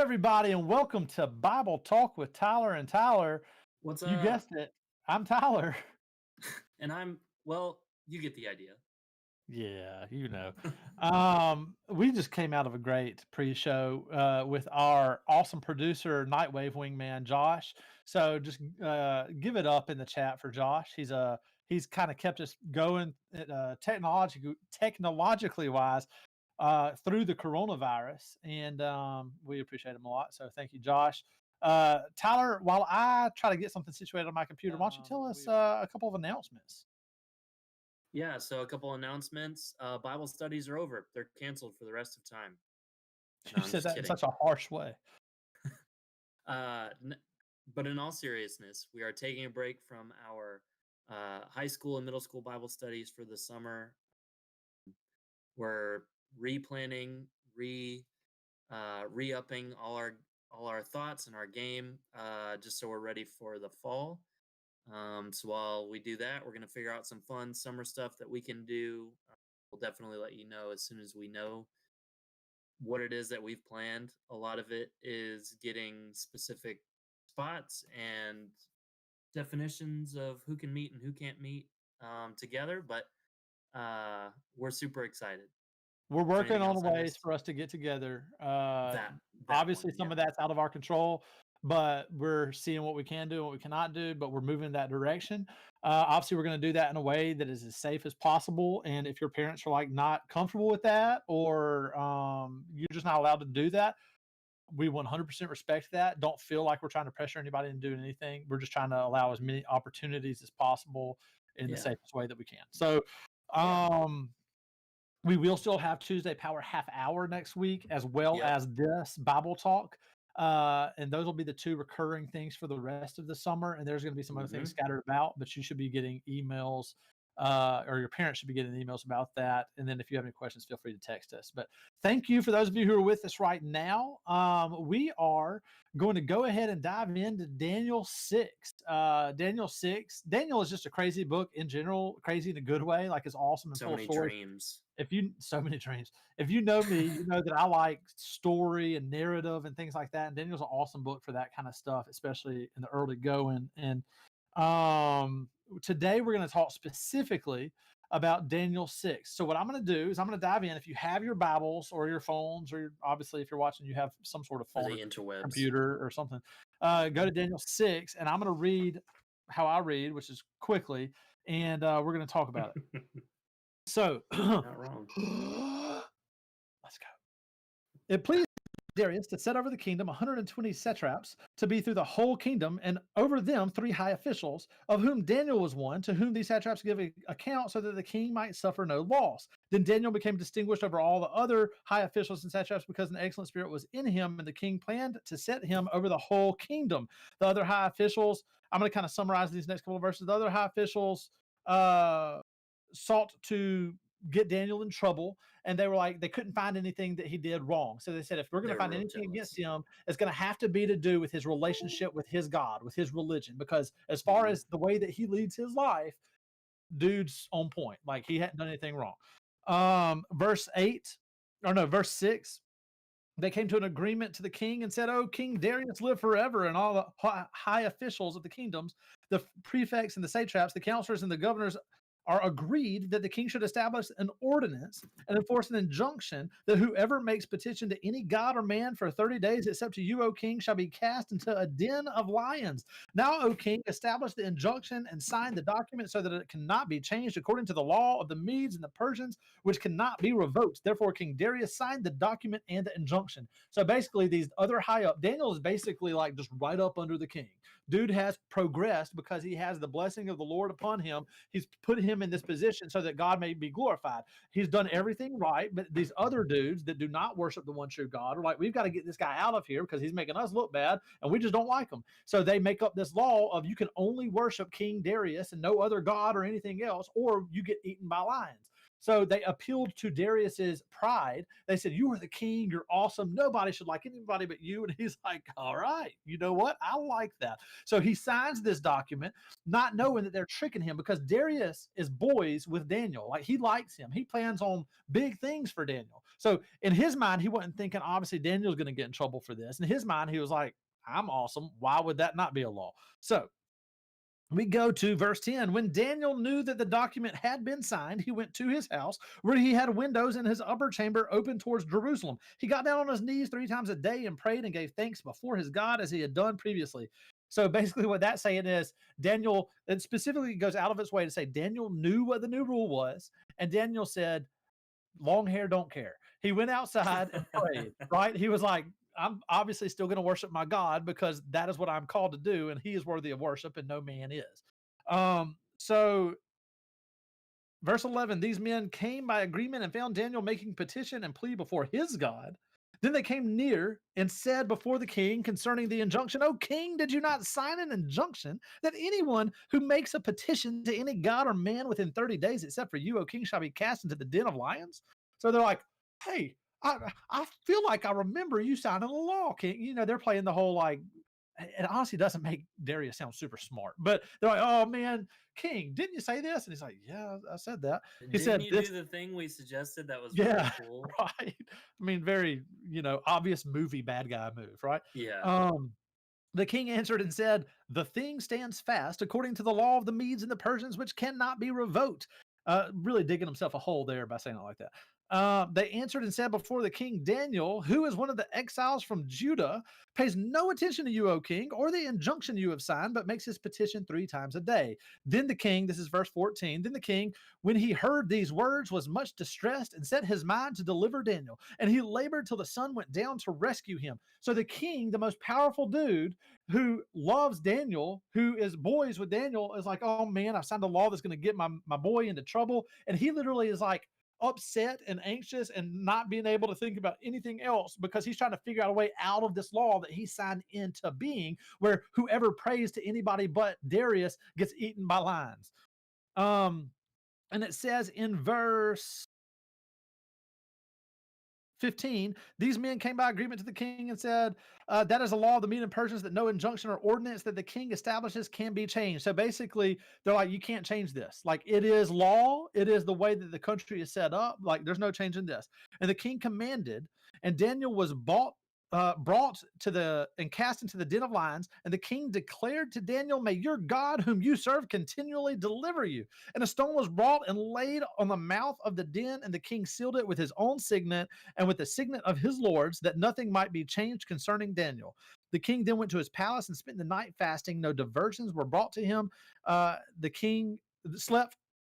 everybody, and welcome to Bible Talk with Tyler and Tyler. What's You up? guessed it. I'm Tyler. And you get the idea. Yeah, you know. We just came out of a great pre-show with our awesome producer, Nightwave Wingman Josh. So just give it up in the chat for Josh. He's kind of kept us going technologically wise through the coronavirus, and we appreciate him a lot. So thank you, Josh. Tyler, while I try to get something situated on my computer, why don't you tell us a couple of announcements? Yeah, so a couple announcements. Bible studies are over. They're canceled for the rest of time. No, You I'm said just that in kidding. such a harsh way. But in all seriousness, we are taking a break from our high school and middle school Bible studies for the summer. We're replanning, re-upping all our thoughts and our game, just so we're ready for the fall. So while we do that, we're going to figure out some fun summer stuff that we can do. We'll definitely let you know as soon as we know what it is that we've planned. A lot of it is getting specific spots and definitions of who can meet and who can't meet together, but we're super excited. We're Is there working anything on else I ways missed? for us to get together. That one, Obviously, some yeah. of that's out of our control, but we're seeing what we can do and what we cannot do, but we're moving in that direction. Obviously, we're going to do that in a way that is as safe as possible. And if your parents are like not comfortable with that, or you're just not allowed to do that, we 100% respect that. Don't feel like we're trying to pressure anybody into doing anything. We're just trying to allow as many opportunities as possible in the Yeah. safest way that we can. So, we will still have Tuesday Power Half Hour next week, as well Yep. as this Bible Talk. And those will be the two recurring things for the rest of the summer. And there's going to be some other things scattered about, but you should be getting emails, or your parents should be getting emails about that. And then if you have any questions, feel free to text us. But thank you for those of you who are with us right now. We are going to go ahead and dive into Daniel 6. Daniel 6. Daniel is just a crazy book in general, crazy in a good way. Like, it's awesome and So full of many stories. dreams. So many dreams. If you know me, you know that I like story and narrative and things like that. And Daniel's an awesome book for that kind of stuff, especially in the early going. And today we're going to talk specifically about Daniel 6. So what I'm going to do is I'm going to dive in. If you have your Bibles or your phones, or obviously if you're watching, you have some sort of For phone the or interwebs. computer or something, go to Daniel 6, and I'm going to read how I read, which is quickly, and we're going to talk about it. So, Not wrong. Let's go. It pleased Darius to set over the kingdom 120 satraps to be through the whole kingdom, and over them 3 high officials, of whom Daniel was one, to whom these satraps give account, so that the king might suffer no loss. Then Daniel became distinguished over all the other high officials and satraps, because an excellent spirit was in him, and the king planned to set him over the whole kingdom. The other high officials, I'm going to kind of summarize these next couple of verses. The other high officials sought to get Daniel in trouble, and they were like, they couldn't find anything that he did wrong. So they said, if we're going to find anything against him, it's going to have to be to do with his relationship with his God, with his religion, because as far as the way that he leads his life, dude's on point. Like, he hadn't done anything wrong. Verse 6. They came to an agreement to the king and said, "Oh, King Darius, live forever." And all the high officials of the kingdoms, the prefects and the satraps, the counselors and the governors, are agreed that the king should establish an ordinance and enforce an injunction that whoever makes petition to any god or man for 30 days, except to you, O king, shall be cast into a den of lions. Now, O king, establish the injunction and sign the document, so that it cannot be changed according to the law of the Medes and the Persians, which cannot be revoked. Therefore, King Darius signed the document and the injunction. So basically, these other high up, Daniel is basically like just right up under the king. Dude has progressed because he has the blessing of the Lord upon him. He's put him in this position so that God may be glorified. He's done everything right, but these other dudes that do not worship the one true God are like, we've got to get this guy out of here because he's making us look bad, and we just don't like him. So they make up this law of you can only worship King Darius and no other god or anything else, or you get eaten by lions. So they appealed to Darius's pride. They said, "You are the king. You're awesome. Nobody should like anybody but you." And he's like, "All right, you know what? I like that." So he signs this document, not knowing that they're tricking him, because Darius is boys with Daniel. Like, he likes him. He plans on big things for Daniel. So in his mind, he wasn't thinking, obviously, Daniel's going to get in trouble for this. In his mind, he was like, I'm awesome. Why would that not be a law? So we go to verse 10. When Daniel knew that the document had been signed, he went to his house where he had windows in his upper chamber open towards Jerusalem. He got down on his knees 3 times a day and prayed and gave thanks before his God as he had done previously. So basically, what that's saying is Daniel, it specifically goes out of its way to say Daniel knew what the new rule was. And Daniel said, long hair don't care. He went outside and prayed, right? He was like, I'm obviously still going to worship my God because that is what I'm called to do, and he is worthy of worship, and no man is. So verse 11, these men came by agreement and found Daniel making petition and plea before his God. Then they came near and said before the king concerning the injunction, O king, did you not sign an injunction that anyone who makes a petition to any god or man within 30 days, except for you, O king, shall be cast into the den of lions? So they're like, hey, I feel like I remember you signing a law, king. You know, they're playing the whole like, it honestly doesn't make Darius sound super smart, but they're like, oh man, king, didn't you say this? And he's like, yeah, I said that. He Didn't said you this, do the thing we suggested that was really yeah, cool? right. I mean, very, obvious movie bad guy move, right? Yeah. The king answered and said, the thing stands fast according to the law of the Medes and the Persians, which cannot be revoked. Really digging himself a hole there by saying it like that. They answered and said before the king, Daniel, who is one of the exiles from Judah, pays no attention to you, O king, or the injunction you have signed, but makes his petition 3 times a day. Then the king, this is verse 14, then the king, when he heard these words, was much distressed and set his mind to deliver Daniel. And he labored till the sun went down to rescue him. So the king, the most powerful dude who loves Daniel, who is boys with Daniel, is like, oh man, I've signed a law that's going to get my boy into trouble. And he literally is like, upset and anxious and not being able to think about anything else because he's trying to figure out a way out of this law that he signed into being, where whoever prays to anybody but Darius gets eaten by lions. And it says in verse 15, these men came by agreement to the king and said, that is a law of the Medes and Persians that no injunction or ordinance that the king establishes can be changed. So basically, they're like, you can't change this. Like, it is law. It is the way that the country is set up. Like, there's no change in this. And the king commanded, and Daniel was brought to the and cast into the den of lions. And the king declared to Daniel, may your God whom you serve continually deliver you. And a stone was brought and laid on the mouth of the den, and the king sealed it with his own signet and with the signet of his lords, that nothing might be changed concerning Daniel. The king then went to his palace and spent the night fasting. No diversions were brought to him. The king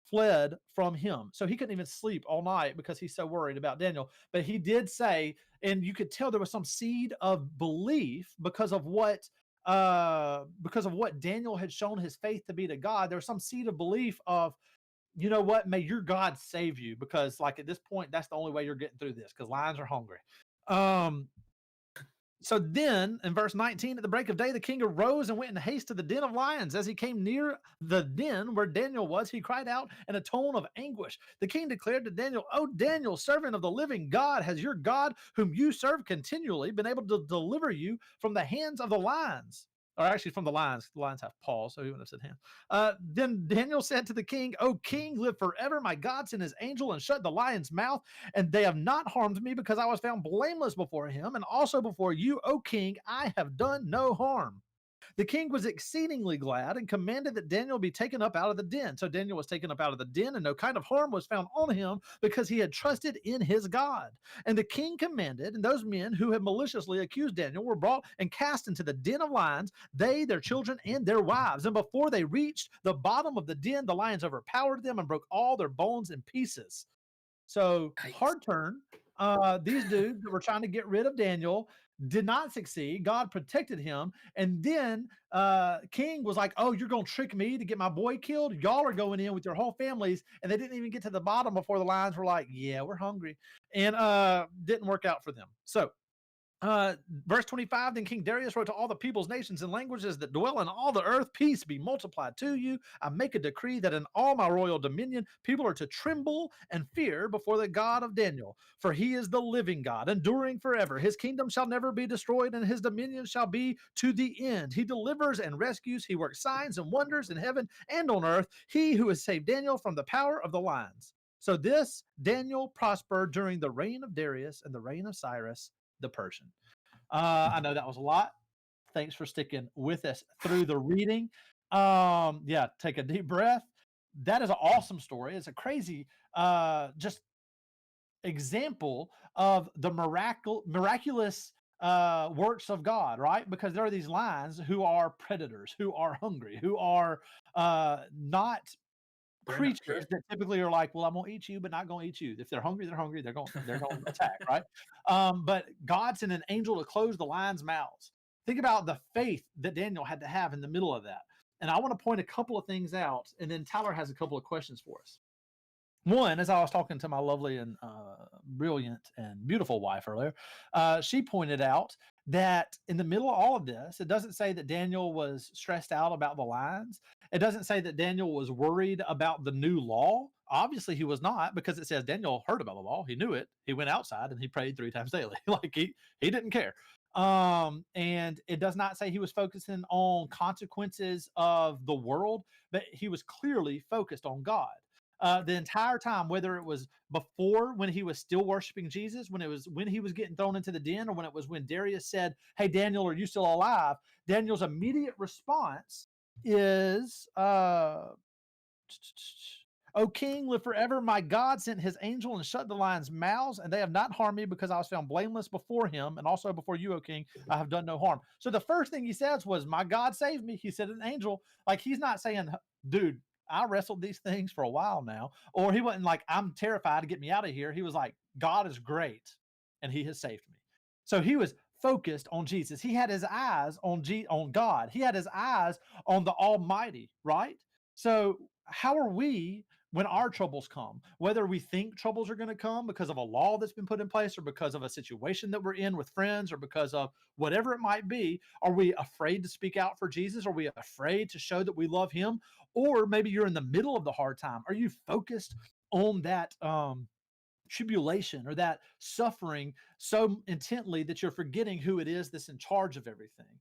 fled from him. So he couldn't even sleep all night because he's so worried about Daniel. But he did say, and you could tell there was some seed of belief because of what Daniel had shown his faith to be to God. There was some seed of belief of, you know what, may your God save you, because like at this point, that's the only way you're getting through this because lions are hungry. So then in verse 19, at the break of day, the king arose and went in haste to the den of lions. As he came near the den where Daniel was, he cried out in a tone of anguish. The king declared to Daniel, O Daniel, servant of the living God, has your God, whom you serve continually, been able to deliver you from the hands of the lions? Or actually from the lions. The lions have paws, so he wouldn't have said hands. Then Daniel said to the king, O king, live forever. My God sent his angel and shut the lion's mouth, and they have not harmed me, because I was found blameless before him, and also before you, O king. I have done no harm. The king was exceedingly glad and commanded that Daniel be taken up out of the den. So Daniel was taken up out of the den, and no kind of harm was found on him, because he had trusted in his God. And the king commanded, and those men who had maliciously accused Daniel were brought and cast into the den of lions, they, their children, and their wives. And before they reached the bottom of the den, the lions overpowered them and broke all their bones in pieces. So hard turn. These dudes that were trying to get rid of Daniel did not succeed. God protected him. And then King was like, oh, you're going to trick me to get my boy killed? Y'all are going in with your whole families. And they didn't even get to the bottom before the lions were like, yeah, we're hungry. And didn't work out for them. So verse 25, then King Darius wrote to all the peoples, nations, and languages that dwell in all the earth, peace be multiplied to you. I make a decree that in all my royal dominion, people are to tremble and fear before the God of Daniel, for he is the living God, enduring forever. His kingdom shall never be destroyed, and his dominion shall be to the end. He delivers and rescues. He works signs and wonders in heaven and on earth. He who has saved Daniel from the power of the lions. So this Daniel prospered during the reign of Darius and the reign of Cyrus the Persian. I know that was a lot. Thanks for sticking with us through the reading. Yeah, take a deep breath. That is an awesome story. It's a crazy, just example of the miraculous works of God, right? Because there are these lions who are predators, who are hungry, who are not They're in a creatures pit. that typically are like, well, I'm gonna eat you, but not gonna eat you. If they're hungry, they're hungry. They're going to attack, right? But God sent an angel to close the lions' mouths. Think about the faith that Daniel had to have in the middle of that. And I want to point a couple of things out, and then Tyler has a couple of questions for us. One, as I was talking to my lovely and brilliant and beautiful wife earlier, she pointed out that in the middle of all of this, it doesn't say that Daniel was stressed out about the lions. It doesn't say that Daniel was worried about the new law. Obviously, he was not, because it says Daniel heard about the law. He knew it. He went outside and he prayed 3 times daily. Like he didn't care. And it does not say he was focusing on consequences of the world, but he was clearly focused on God the entire time, whether it was before when he was still worshiping Jesus, when it was when he was getting thrown into the den, or when it was when Darius said, "Hey, Daniel, are you still alive?" Daniel's immediate response is, "O king, live forever. My God sent his angel and shut the lions' mouths, and they have not harmed me because I was found blameless before him, and also before you, O king. I have done no harm." So the first thing he says was, "My God saved me." He said, "An angel." Like he's not saying, "Dude, I wrestled these things for a while now," or he wasn't like, "I'm terrified to get me out of here." He was like, "God is great, and He has saved me." So he was focused on Jesus. He had his eyes on God. He had his eyes on the Almighty, right? So how are we when our troubles come, whether we think troubles are going to come because of a law that's been put in place or because of a situation that we're in with friends or because of whatever it might be? Are we afraid to speak out for Jesus? Are we afraid to show that we love him? Or maybe you're in the middle of the hard time. Are you focused on that tribulation or that suffering so intently that you're forgetting who it is that's in charge of everything?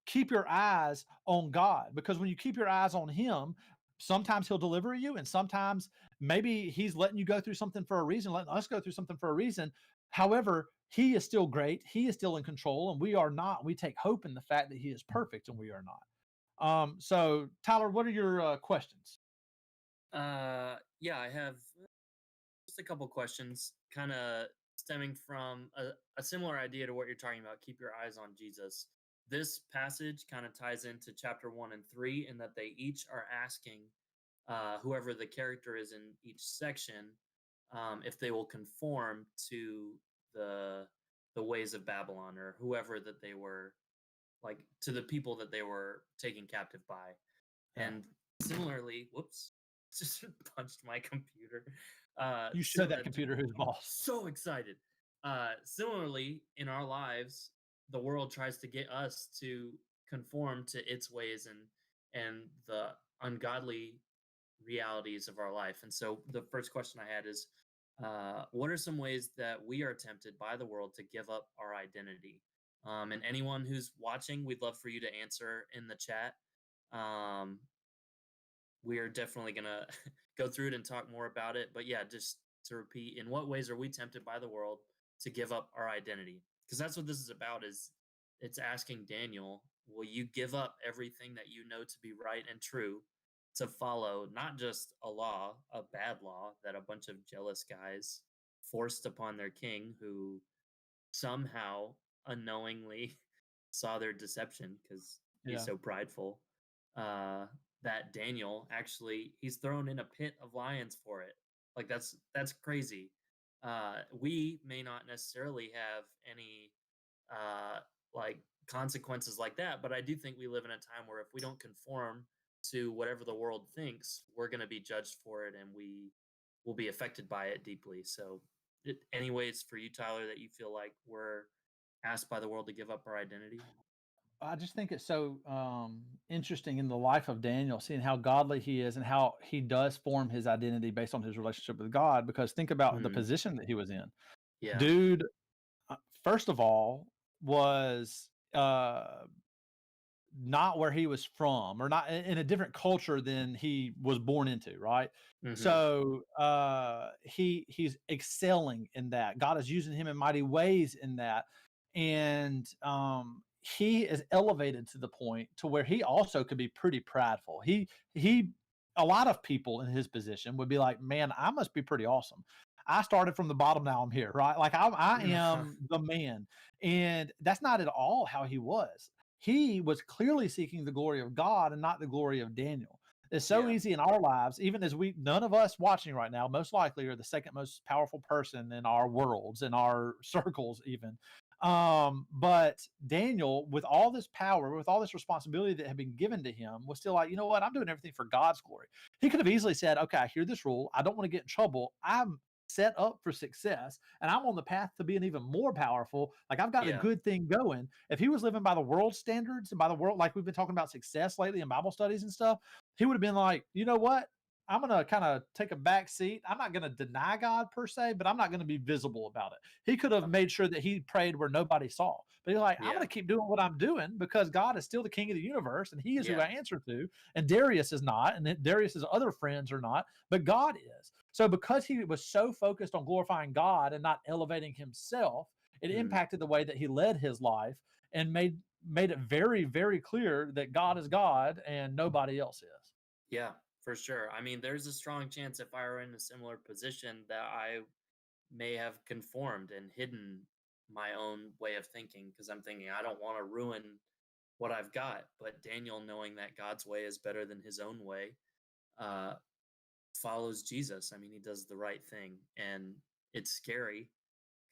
Keep your eyes on God, because when you keep your eyes on him, sometimes he'll deliver you, and sometimes maybe he's letting you go through something for a reason, letting us go through something for a reason. However, he is still great, he is still in control, and we are not. We take hope in the fact that he is perfect and we are not. So Tyler, what are your questions? Yeah, I have just a couple questions, kind of stemming from a similar idea to what you're talking about. Keep your eyes on Jesus. This passage kind of ties into chapter 1 and 3 in that they each are asking whoever the character is in each section if they will conform to the the ways of Babylon, or whoever that they were, like to the people that they were taken captive by. Yeah. And similarly, whoops, just punched my computer. You show So that computer who's boss. so excited. Similarly, in our lives, the world tries to get us to conform to its ways and the ungodly realities of our life. And so, the first question I had is, what are some ways that we are tempted by the world to give up our identity? And anyone who's watching, we'd love for you to answer in the chat. Um, we are definitely gonna go through it and talk more about it. But yeah, just to repeat, in what ways are we tempted by the world to give up our identity? Because that's what this is about. Is it's asking Daniel, will you give up everything that you know to be right and true to follow not just a law, a bad law that a bunch of jealous guys forced upon their king, who somehow unknowingly saw their deception because he's Yeah. so prideful, uh that Daniel actually, he's thrown in a pit of lions for it. Like that's crazy. We may not necessarily have any like consequences like that, but I do think we live in a time where if we don't conform to whatever the world thinks, we're going to be judged for it, and we will be affected by it deeply. So any ways for you, Tyler, that you feel like we're asked by the world to give up our identity? I just think it's so interesting in the life of Daniel, seeing how godly he is and how he does form his identity based on his relationship with God. Because think about the Mhm. position that he was in. Yeah. Dude, first of all, was not where he was from, or not in a different culture than he was born into, right? Hmm. So he's excelling in that. God is using him in mighty ways in that, and he is elevated to the point to where he also could be pretty prideful. He a lot of people in his position would be like, man, I must be pretty awesome. I started from the bottom, now I'm here, right? Like I am the man. And that's not at all how he was. He was clearly seeking the glory of God and not the glory of Daniel. It's so Yeah. easy in our lives, even as none of us watching right now, most likely are the second most powerful person in our worlds, in our circles, even. But Daniel, with all this power, with all this responsibility that had been given to him, was still like, you know what? I'm doing everything for God's glory. He could have easily said, okay, I hear this rule. I don't want to get in trouble. I'm set up for success and I'm on the path to being even more powerful. Like I've got a Yeah. good thing going. If he was living by the world standards and by the world, like we've been talking about success lately in Bible studies and stuff, he would have been like, you know what? I'm going to kind of take a back seat. I'm not going to deny God per se, but I'm not going to be visible about it. He could have uh, made sure that he prayed where nobody saw. But he's like, I'm going Yeah. to keep doing what I'm doing because God is still the king of the universe and he is who Yeah. I answer to. And Darius is not, and Darius's other friends are not, but God is. So because he was so focused on glorifying God and not elevating himself, it Mm. impacted the way that he led his life and made it very, very clear that God is God and nobody else is. Yeah, for sure. I mean, there's a strong chance if I were in a similar position that I may have conformed and hidden my own way of thinking because I'm thinking I don't want to ruin what I've got. But Daniel, knowing that God's way is better than his own way, uh, follows Jesus. I mean, he does the right thing, and it's scary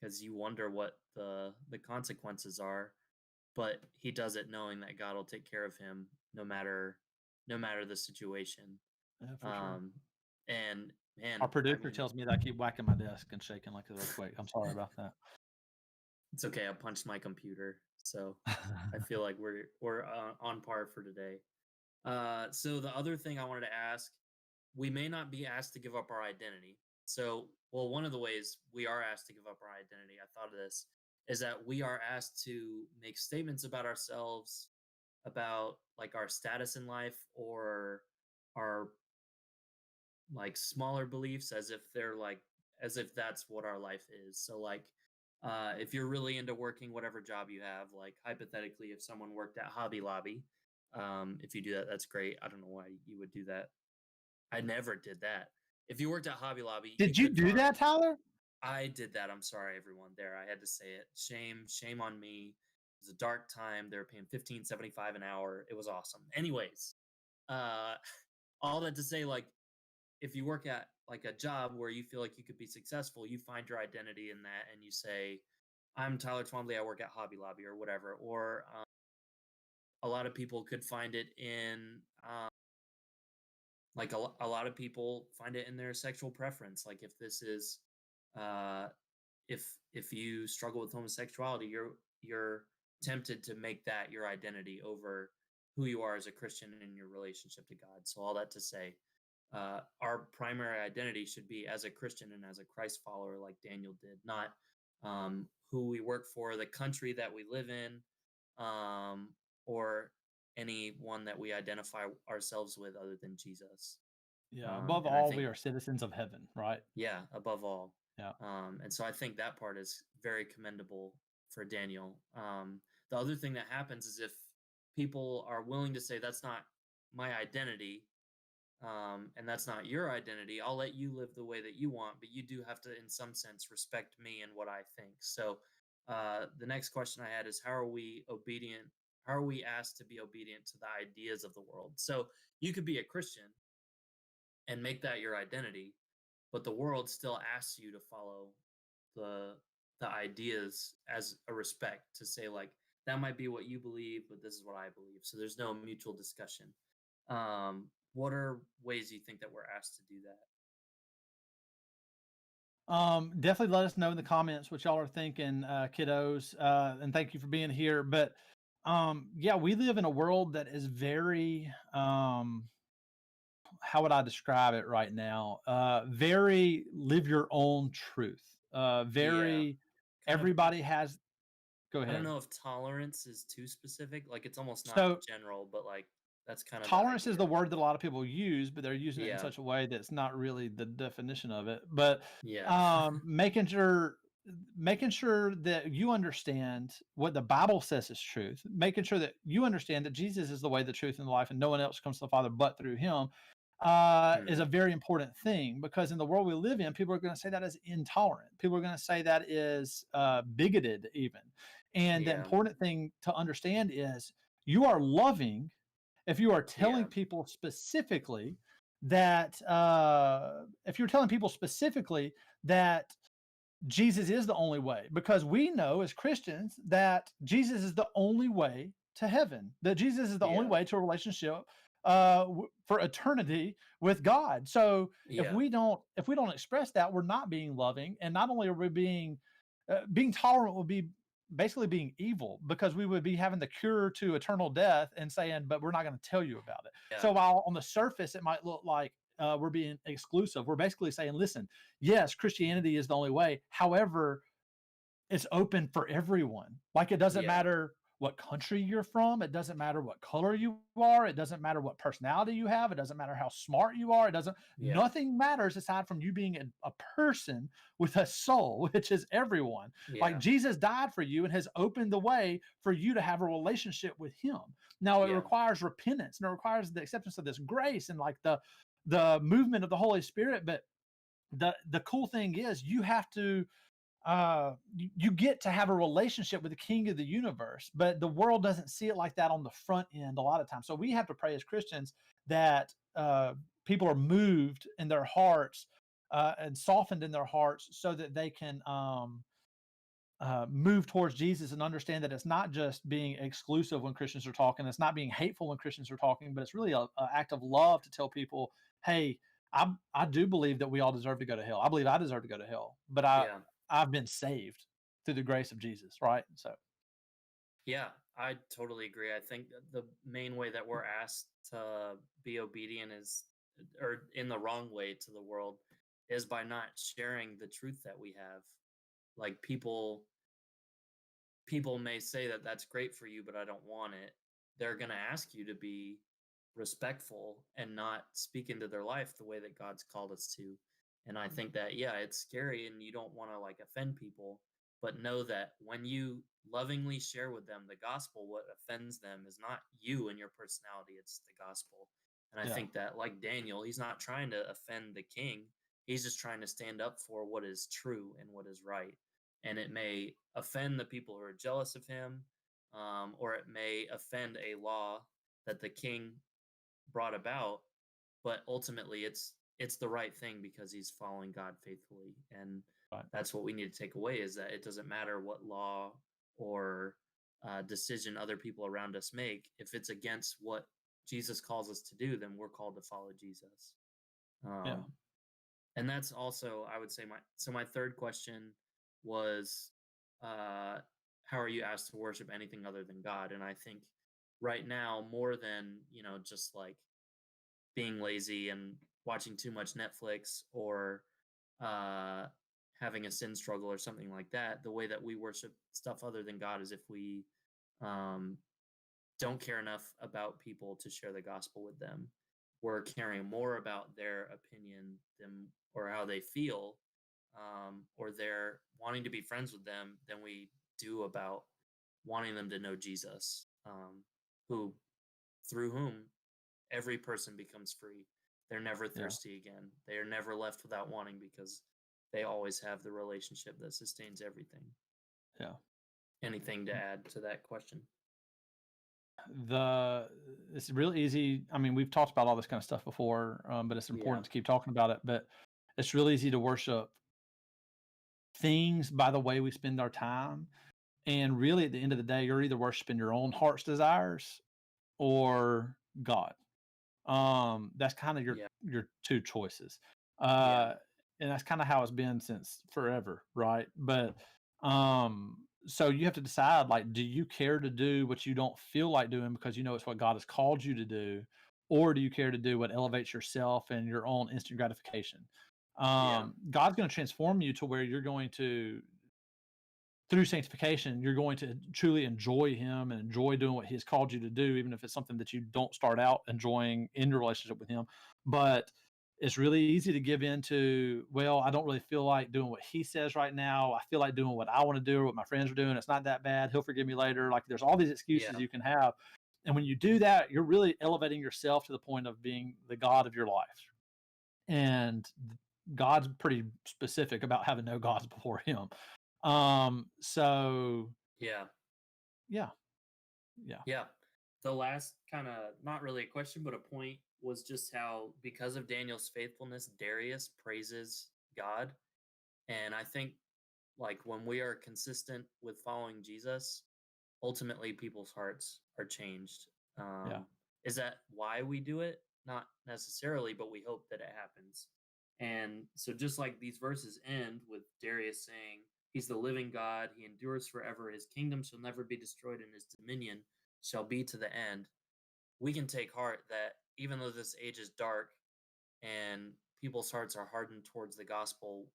because you wonder what the consequences are. But he does it knowing that God will take care of him no matter the situation. Yeah, for sure. Um, and man, Our I producer mean, tells me that I keep whacking my desk and shaking like an earthquake. I'm sorry about that. it's okay. I punched my computer, so I feel like we're on par for today. So the other thing I wanted to ask, we may not be asked to give up our identity. So, well, one of the ways we are asked to give up our identity, I thought of this, is that we are asked to make statements about ourselves, about like our status in life or our like smaller beliefs as if they're like as if that's what our life is. So like if you're really into working whatever job you have, like hypothetically if someone worked at Hobby Lobby, if you do that, that's great. I don't know why you would do that. I never did that. If you worked at Hobby Lobby, you Did you could do farm. that, Tyler? I did that. I'm sorry, everyone. There, I had to say it. Shame on me. It was a dark time. They were paying 15.75 an hour. It was awesome. Anyways, uh, all that to say, like, if you work at like a job where you feel like you could be successful, you find your identity in that, and you say, "I'm Tyler Twombly. I work at Hobby Lobby," or whatever. Or a lot of people could find it in like a lot of people find it in their sexual preference. Like if this is uh if you struggle with homosexuality, you're tempted to make that your identity over who you are as a Christian in your relationship to God. So all that to say, our primary identity should be as a Christian and as a Christ follower, like Daniel did, not who we work for, the country that we live in, um, or anyone that we identify ourselves with other than Jesus. Yeah. Above And I all, we think, are citizens of heaven, right? yeah, above all. Yeah. And so I think that part is very commendable for Daniel. The other thing that happens is if people are willing to say, that's not my identity, and that's not your identity, I'll let you live the way that you want, but you do have to, in some sense, respect me and what I think. So the next question I had is, how are we obedient? How are we asked to be obedient to the ideas of the world? So you could be a Christian and make that your identity, but the world still asks you to follow the the ideas as a respect to say like that might be what you believe, but this is what I believe. So there's no mutual discussion. What are ways you think that we're asked to do that? Definitely let us know in the comments what y'all are thinking, kiddos. And thank you for being here. But yeah, we live in a world that is very how would I describe it right now? Very live your own truth. Yeah, Very kind of. everybody has Go I don't ahead. know if tolerance is too specific. Like it's almost not So general, but like that's kind of the tolerance is the idea. word that a lot of people use, but they're using it in Yeah. such a way that's not really the definition of it. But Yeah. making sure that you understand what the Bible says is truth, making sure that you understand that Jesus is the way, the truth, and the life, and no one else comes to the Father but through Him, is Hmm. a very important thing because in the world we live in, people are going to say that is intolerant. People are going to say that is bigoted, even. And the Yeah. important thing to understand is you are loving if you are telling Yeah. people specifically that if you're telling people specifically that Jesus is the only way, because we know as Christians that Jesus is the only way to heaven, that Jesus is the only Yeah. way to a relationship for eternity with God. So Yeah. if we don't express that, we're not being loving, and not only are we being tolerant would be basically being evil because we would be having the cure to eternal death and saying, but we're not going to tell you about it. Yeah. So while on the surface it might look like we're being exclusive, we're basically saying, listen, yes, Christianity is the only way. However, it's open for everyone. Like it doesn't Yeah. matter what country you're from, it doesn't matter what color you are, it doesn't matter what personality you have, it doesn't matter how smart you are, it doesn't Yeah. nothing matters aside from you being a person with a soul, which is everyone. Like Yeah. Jesus died for you and has opened the way for you to have a relationship with him. Now it Yeah. requires repentance and it requires the acceptance of this grace and like the movement of the Holy Spirit, but the cool thing is you have to you get to have a relationship with the king of the universe, but the world doesn't see it like that on the front end a lot of times. So we have to pray as Christians that people are moved in their hearts and softened in their hearts so that they can move towards Jesus and understand that it's not just being exclusive when Christians are talking, it's not being hateful when Christians are talking, but it's really a act of love to tell people, hey, I do believe that we all deserve to go to hell. I believe I deserve to go to hell, but Yeah. I've been saved through the grace of Jesus, right? So Yeah. I totally agree. I think that the main way that we're asked to be obedient is, or in the wrong way to the world, is by not sharing the truth that we have. Like people may say that that's great for you, but I don't want it. They're going to ask you to be respectful and not speak into their life the way that God's called us to. And I think that, yeah, it's scary and you don't want to like offend people, but know that when you lovingly share with them the gospel, what offends them is not you and your personality, it's the gospel. And I yeah, think that, like Daniel, he's not trying to offend the king, he's just trying to stand up for what is true and what is right, and it may offend the people who are jealous of him, or it may offend a law that the king brought about. But ultimately, it's the right thing because he's following God faithfully, and right, that's what we need to take away: is that it doesn't matter what law or decision other people around us make. If it's against what Jesus calls us to do, then we're called to follow Jesus. yeah, Um, and that's also, I would say, my third question was, uh how are you asked to worship anything other than God? And I think right now, more than, just like being lazy and watching too much Netflix, or uh having a sin struggle or something like that, the way that we worship stuff other than God is if we um don't care enough about people to share the gospel with them. We're caring more about their opinion than, or how they feel, or they're wanting to be friends with them, than we do about wanting them to know Jesus, who through whom every person becomes free. They're never yeah, thirsty again. They are never left without wanting because they always have the relationship that sustains everything. yeah. Anything to add to that question? The It's real easy. I mean, we've talked about all this kind of stuff before, but it's Yeah. important to keep talking about it. But it's real easy to worship things by the way we spend our time. And really, at the end of the day, you're either worshiping your own heart's desires or God. That's kind of Yeah. your two choices. Yeah. Uh, and that's kind of how it's been since forever, right? But so you have to decide, like, do you care to do what you don't feel like doing because you know it's what God has called you to do, or do you care to do what elevates yourself and your own instant gratification? Yeah. God's going to transform you to where you're going to through sanctification, you're going to truly enjoy him and enjoy doing what he has called you to do, even if it's something that you don't start out enjoying in your relationship with him. But it's really easy to give in to, well, I don't really feel like doing what he says right now. I feel like doing what I want to do or what my friends are doing. It's not that bad. He'll forgive me later. Like there's all these excuses Yeah. you can have. And when you do that, you're really elevating yourself to the point of being the God of your life. And God's pretty specific about having no gods before him. So Yeah. yeah, yeah, Yeah. The last kind of not really a question, but a point was just how because of Daniel's faithfulness, Darius praises God. And I think like when we are consistent with following Jesus, ultimately people's hearts are changed. yeah, Is that why we do it? Not necessarily, but we hope that it happens. And so, just like these verses end with Darius saying, he's the living God, he endures forever, his kingdom shall never be destroyed, and his dominion shall be to the end. We can take heart that even though this age is dark and people's hearts are hardened towards the gospel,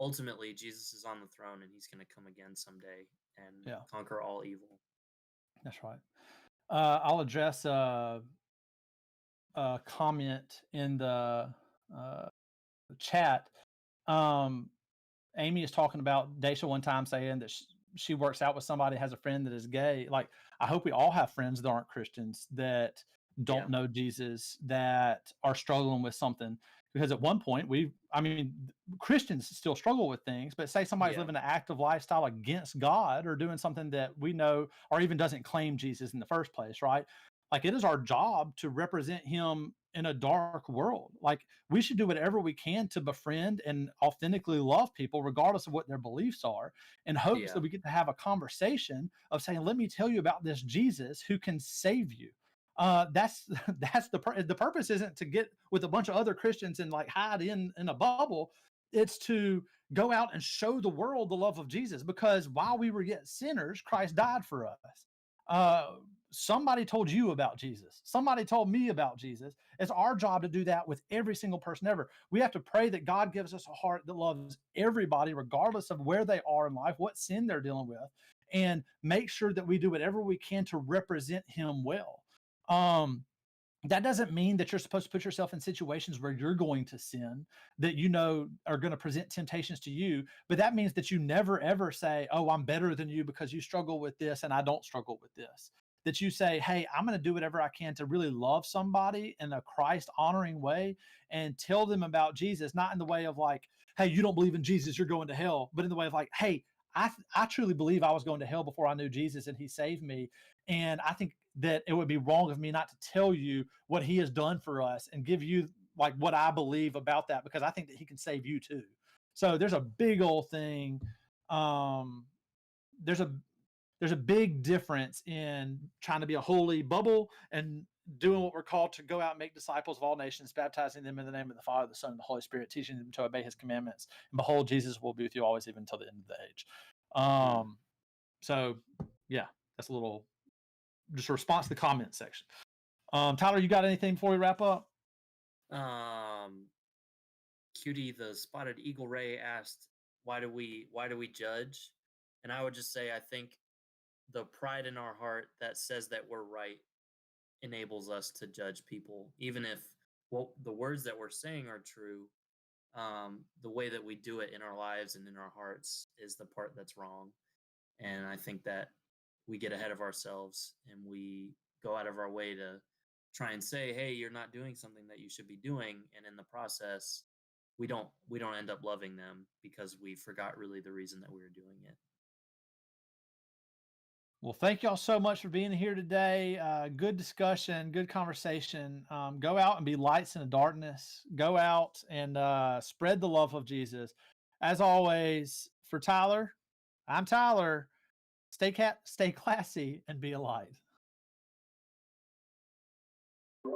ultimately Jesus is on the throne and he's going to come again someday and yeah. conquer all evil. That's right. I'll address a comment in the uh, chat. Um, Amy is talking about Daisha one time saying that she works out with somebody, has a friend that is gay. Like, I hope we all have friends that aren't Christians that Yeah. don't know Jesus, that are struggling with something. Because at one point, I mean, Christians still struggle with things, but say somebody's Yeah. living an active lifestyle against God or doing something that we know or even doesn't claim Jesus in the first place, right? Like, it is our job to represent him in a dark world. Like, we should do whatever we can to befriend and authentically love people, regardless of what their beliefs are, in hopes Yeah. that we get to have a conversation of saying, "Let me tell you about this Jesus who can save you." That's that's the purpose isn't to get with a bunch of other Christians and like hide in a bubble. It's to go out and show the world the love of Jesus, because while we were yet sinners, Christ died for us. Uh, Somebody told you about Jesus. Somebody told me about Jesus. It's our job to do that with every single person ever. We have to pray that God gives us a heart that loves everybody, regardless of where they are in life, what sin they're dealing with, and make sure that we do whatever we can to represent Him well. Um, that doesn't mean that you're supposed to put yourself in situations where you're going to sin that you know are going to present temptations to you, but that means that you never ever say, "Oh, I'm better than you because you struggle with this and I don't struggle with this." That you say, "Hey, I'm going to do whatever I can to really love somebody in a Christ honoring way and tell them about Jesus, not in the way of like, 'Hey, you don't believe in Jesus, you're going to hell,' but in the way of like, 'Hey, I truly believe I was going to hell before I knew Jesus and he saved me. And I think that it would be wrong of me not to tell you what he has done for us and give you like what I believe about that, because I think that he can save you too.'" So there's a big old thing. Um, there's a there's a big difference in trying to be a holy bubble and doing what we're called to go out and make disciples of all nations, baptizing them in the name of the Father, the Son, and the Holy Spirit, teaching them to obey His commandments. And behold, Jesus will be with you always, even until the end of the age. Mm. So, yeah, that's a little just a response to the comment section. Tyler, you got anything before we wrap up? Um, Cutie the Spotted Eagle Ray asked, "Why do we judge?" And I would just say, I think the pride in our heart that says that we're right enables us to judge people, even if what the words that we're saying are true. The way that we do it in our lives and in our hearts is the part that's wrong. And I think that we get ahead of ourselves and we go out of our way to try and say, "Hey, you're not doing something that you should be doing," and in the process, we don't end up loving them because we forgot really the reason that we were doing it. Well, thank y'all so much for being here today. Good discussion, good conversation. Go out and be lights in the darkness. Go out and spread the love of Jesus. As always, for Tyler, I'm Tyler. Stay classy and be a light.